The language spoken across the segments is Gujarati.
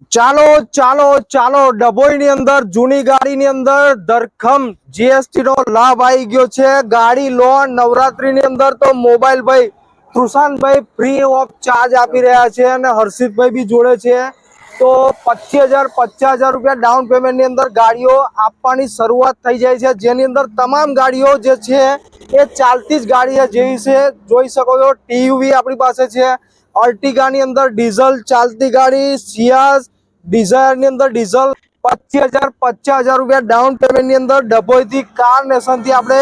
ચાલો ચાલો ચાલો ડભોઈની અંદર જૂની ગાડીની અંદર ધરખમ જીએસટી નો લાભ આવી ગયો છે। ગાડી લોન નવરાત્રીની અંદર તો મોબાઈલ ભાઈ કૃષાનભાઈ ફ્રી ઓફ ચાર્જ આપી રહ્યા છે અને હર્ષિતભાઈ બી જોડે છે। તો 25,000 રૂપિયા ડાઉન પેમેન્ટ ની અંદર ગાડીઓ આપવાની શરૂઆત થઈ જાય છે, જેની અંદર તમામ ગાડીઓ જે છે એ ચાલતી જ ગાડી જેવી છે। જોઈ શકો છો ટીયુવી આપણી પાસે છે, અર્ટિગા ની અંદર ડીઝલ ચાલતી ગાડી, સિયાઝ ડિઝાયર ની અંદર ડીઝલ 50,000 રૂપિયા ડાઉન પેમેન્ટ ની અંદર ડભોઈ થી કાર નેશન થી આપણે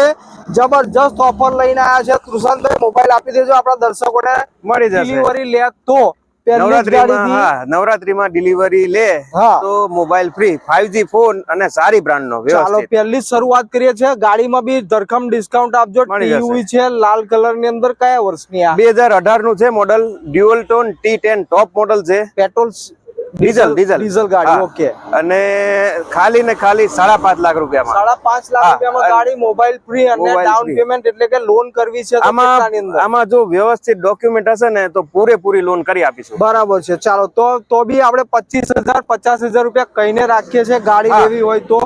જબરજસ્ત ઓફર લઈને આવ્યા છે। કૃષાનભાઈ મોબાઈલ આપી દેજો આપણા દર્શકોને, મળી જશે। ડિલિવરી લે તો નવરાત્રીમાં ડિલિવરી લે તો મોબાઈલ ફ્રી, 5G ફોન અને સારી બ્રાન્ડ નો। ચાલો પહેલી શરૂઆત કરીએ છીએ। ગાડીમાં બી ધરખમ ડિસ્કાઉન્ટ આપજો। ટીયુવી છે લાલ કલર ની અંદર, કયા વર્ષની આ? 2018 નું છે model, dual tone T10 top model છે। પેટ્રોલ ડીઝલ ગાડી, ઓકે। અને ખાલી ને ખાલી 5.5 લાખ રૂપિયામાં, 5.5 લાખ રૂપિયામાં ગાડી, મોબાઈલ ફ્રી અને ડાઉન પેમેન્ટ એટલે કે લોન કરવી છે તો કેટલાની અંદર? આમાં જો વ્યવસ્થિત ડોક્યુમેન્ટ હશે ને તો પૂરેપૂરી લોન કરી આપીશું। બરાબર છે। ચાલો તો બી આપણે 25,000 50,000 રૂપિયા કહીને રાખીએ છીએ ગાડી લેવી હોય તો।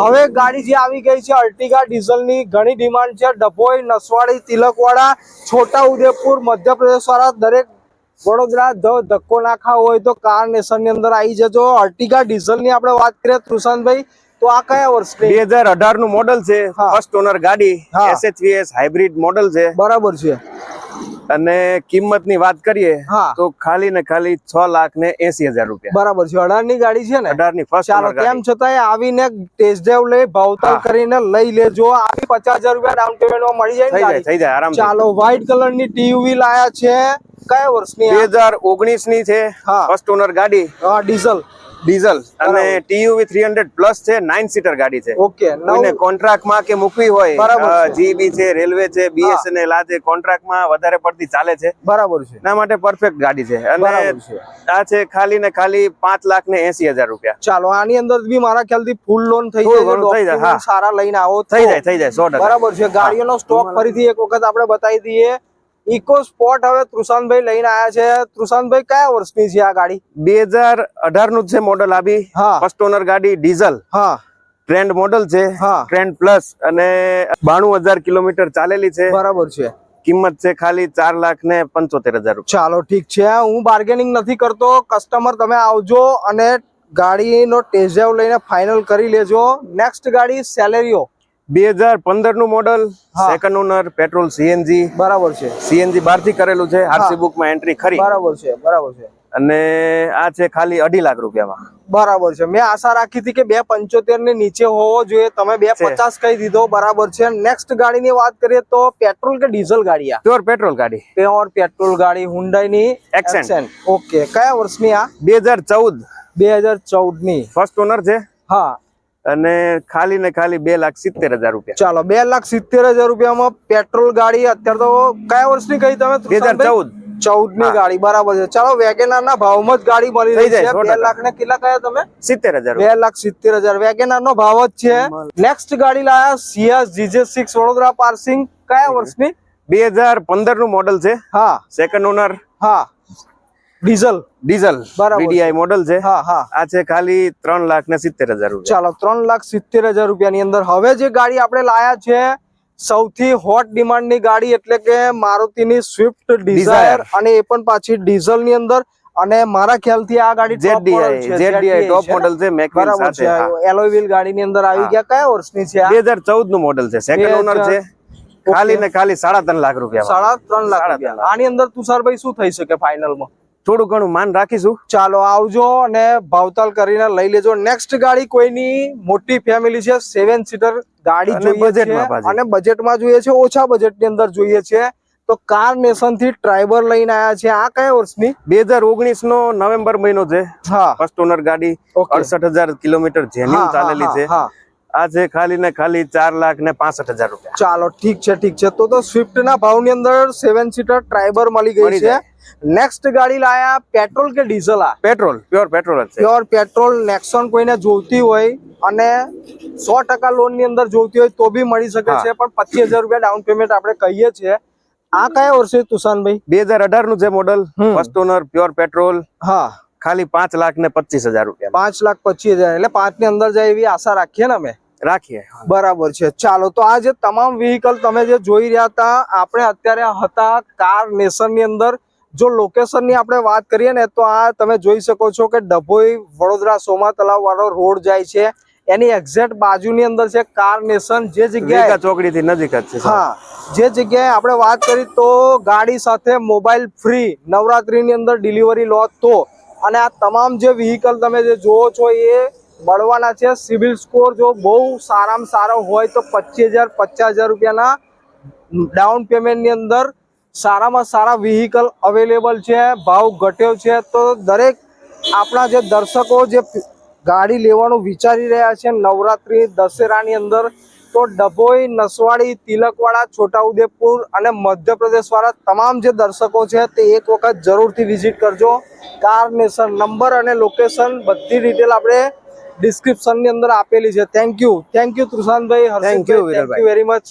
હવે ગાડી જે આવી ગઈ છે અર્ટિગા ડીઝલ ની, ઘણી ડિમાન્ડ છે। ડભોઈ, નસવાડી, તિલકવાડા, છોટા ઉદેપુર, મધ્યપ્રદેશ વાળા દરેક વડોદરા ધક્કો ના ખાવો હોય તો કાર નેશન ની અંદર આવી જજો। અર્ટિગા ડીઝલ ની આપણે વાત કરીએ કૃષાનભાઈ, તો આ કયા વર્ષની? 2018 નું મોડલ છે, ફર્સ્ટ ઓનર ગાડી, SHVS હાઇબ્રિડ મોડલ છે। બરાબર છે। અને કિંમત ની વાત કરીએ તો ખાલી ને ખાલી 6,80,000 રૂપિયા। બરાબર છે। 18 ની ગાડી છે ને? 18 ની ફર્સ્ટ ઓનર ગાડી। તેમ છતાંય આવીને ટેસ્ટ ડ્રાઈવ લઈ ભાવતાલ કરીને લઈ લેજો। આવી 50,000 રૂપિયા ડાઉન પેમેન્ટ માં મળી જાય, થઈ જાય આરામ। ચાલો વ્હાઈટ કલર ની ટીયુવી લાયા છે, કયા વર્ષની? 2019 ની છે, ફર્સ્ટ ઓનર ગાડી, ડીઝલ અને ટીયુવી 300 પ્લસ છે, 9 સીટર ગાડી છે। ઓકે। કોઈને કોન્ટ્રાક્ટ માં કે મૂકવી હોય, જીબી છે, રેલવે છે, BSNL આ છે, કોન્ટ્રાક્ટ માં વધારે પડતી ચાલે છે। બરાબર છે। એના માટે પરફેક્ટ ગાડી છે। અને આ છે ખાલી ને ખાલી 5,80,000 રૂપિયા। ચાલો આની અંદર બી મારા ખ્યાલથી ફૂલ લોન થઈ જાય, સારા લઈને આવો થઈ જાય 100%। બરાબર છે। ગાડીઓનો સ્ટોક ફરીથી એક વખત આપણે બતાવી દઈએ। ઇકો સ્પોર્ટ હવે કૃષાનભાઈ લઈને આવ્યા છે। કૃષાનભાઈ કયા વર્ષની છે આ ગાડી? 2018 નું છે મોડલ, આવી ફર્સ્ટ ઓનર ગાડી, ડીઝલ, ટ્રેન્ડ મોડલ છે, ટ્રેન્ડ પ્લસ, અને 92,000 કિલોમીટર ચાલેલી છે। બરાબર છે। કિંમત છે ખાલી 4,75,000 રૂપિયા। ચાલો ઠીક છે, હું બાર્ગેનિંગ નથી કરતો, કસ્ટમર તમે આવજો અને ગાડીનો ટેસ્ટ ડ્રાઈવ લઈને ફાઇનલ કરી લેજો। નેક્સ્ટ ગાડી સેલેરિયો, 2015 નું model, second owner, petrol CNG। બરાબર છે। CNG બહારથી કરેલું છે, આરસી બુક માં એન્ટ્રી ખરી। બરાબર છે, બરાબર છે। અને આ છે ખાલી 2.5 લાખ રૂપિયામાં। બરાબર છે। મેં આશા રાખી હતી કે 2.75 ની નીચે હોવો જોઈએ, તમે 2.50 કહી દીધો, બરાબર છે। નેક્સ્ટ ગાડીની વાત કરીએ તો પેટ્રોલ કે ડીઝલ ગાડી? આ પ્યોર પેટ્રોલ ગાડી, પ્યોર પેટ્રોલ ગાડી, હુન્ડાઈ ની એક્સેન્ટ, ઓકે। કયા વર્ષની આ? 2014 ની, ફર્સ્ટ ઓનર છે। અને ખાલી ને ખાલી 2,70,000 રૂપિયા। ચાલો 2,70,000 રૂપિયામાં પેટ્રોલ ગાડી, અત્યારે તો કયા વર્ષની કહી તમે? 2014 ની ગાડી, બરાબર છે। ચાલો વેગેનાર ના ભાવમાં જ ગાડી મળી રહી છે। 2 લાખ ને કેટલા કહ્યા તમે? 70,000। 2,70,000 વેગેનાર નો ભાવ જ છે। નેક્સ્ટ ગાડી લાયા સિયાઝ GJ6 વડોદરા પાર્સિંગ, કયા વર્ષની? 2015 નું મોડલ છે, second owner, diesel VDI model છે। આ છે ખાલી 3,70,000 રૂપિયા। ચાલો 3,70,000 રૂપિયા ની અંદર હવે જે ગાડી આપણે લાયા છે સૌથી હોટ ડિમાન્ડ ની ગાડી એટલે કે મારુતિની સ્વિફ્ટ ડિઝાયર, અને એ પણ પાછી ડીઝલ ની અંદર, અને મારા ખ્યાલથી આ ગાડી ZDI ટોપ મોડલ છે, મેકવિલ સાથે એલોય વ્હીલ ગાડી ની અંદર આવી ગયા। કયા વર્ષની છે? 2014 નું મોડલ છે, સેકન્ડ ઓનર છે, ખાલી ને ખાલી 3.5 લાખ રૂપિયા। 3.5 લાખ રૂપિયા। આની અંદર તુષારભાઈ શું થઈ શકે ફાઇનલમાં? થોડું ઘણું માન રાખીશું। ચાલો આવજો અને ભાવતાલ કરીને લઈ લેજો। નેક્સ્ટ ગાડી કોઈની મોટી ફેમિલી છે, 7 સીટર ગાડી જોઈએ છે અને બજેટમાં જોઈએ છે, ઓછા બજેટ ની અંદર જોઈએ છે, તો કાર નેશન થી ટ્રાઈબર લઈને આવ્યા છે। આ કયા વર્ષની? 2019 નો નવેમ્બર મહિનો છે, ફર્સ્ટ ઓનર ગાડી, 68,000 કિલોમીટર જેન્યુઇન ચાલેલી છે। આ છે ખાલી ને ખાલી 4,65,000 રૂપિયા। ચાલો ઠીક છે, ઠીક છે। તો સ્વિફ્ટ ના ભાવ ની અંદર 7 સીટર ટ્રાઈબર મળી ગઈ છે। નેક્સ્ટ ગાડી લાયા પેટ્રોલ કે ડીઝલ? આ પેટ્રોલ, પ્યોર પેટ્રોલ છે, પ્યોર પેટ્રોલ। નેક્સોન કોઈને જોઈતી હોય અને 100% લોન ની અંદર જોઈતી હોય તો બી મળી શકે છે, પણ 25,000 રૂપિયા ડાઉન પેમેન્ટ આપણે કહીએ છીએ। આ કયા વર્ષે તુષાનભાઈ? 2018 નું છે model, first honour, pure petrol, ખાલી 5,25,000 રૂપિયા. 5,25,000 એટલે 5 ની અંદર જાય એવી આશા રાખીએ ને અમે. રાખીએ. બરાબર છે. ચાલો, તો આ જે તમામ વ્હીકલ તમે જે જોઈ રહ્યા હતા, આપણે અત્યારે હતા કાર નેશન ની અંદર. જો લોકેશન ની આપણે વાત કરીએ ને તો આ તમે જોઈ શકો છો કે ડભોઈ વડોદરા સોમા તલાવ વાળો રોડ જાય છે, એની એક્ઝેક્ટ બાજુની અંદર છે કાર નેશન. જે જગ્યાએ ચોકડી થી નજીક જ છે. હા, જે જગ્યાએ આપણે વાત કરી તો ગાડી સાથે મોબાઈલ ફ્રી નવરાત્રીની અંદર ડિલિવરી લો તો, અને આ તમામ જે વ્હીકલ તમે જે જોવો છો એ મળવાના છે. સિવિલ સ્કોર જો બહુ સારામાં સારો હોય તો 25,000 50,000 રૂપિયાના ડાઉન પેમેન્ટની અંદર સારામાં સારા વ્હીકલ અવેલેબલ છે. ભાવ ઘટ્યો છે. તો દરેક આપણા જે દર્શકો જે ગાડી લેવાનું વિચારી રહ્યા છે નવરાત્રી દશેરાની અંદર, તો ડભોઈ, નસવાડી, તિલકવાડા, છોટાઉદેપુર અને મધ્યપ્રદેશ વાળા તમામ જે દર્શકો છે તે એક વખત જરૂરથી વિઝિટ કરજો. કાર નેશન નંબર અને લોકેશન બધી ડિટેલ આપણે ડિસ્ક્રિપ્શનની અંદર આપેલી છે. થેન્ક યુ તૃષાંતભાઈ, હર્ષિતભાઈ, થેન્ક યુ વેરી મચ.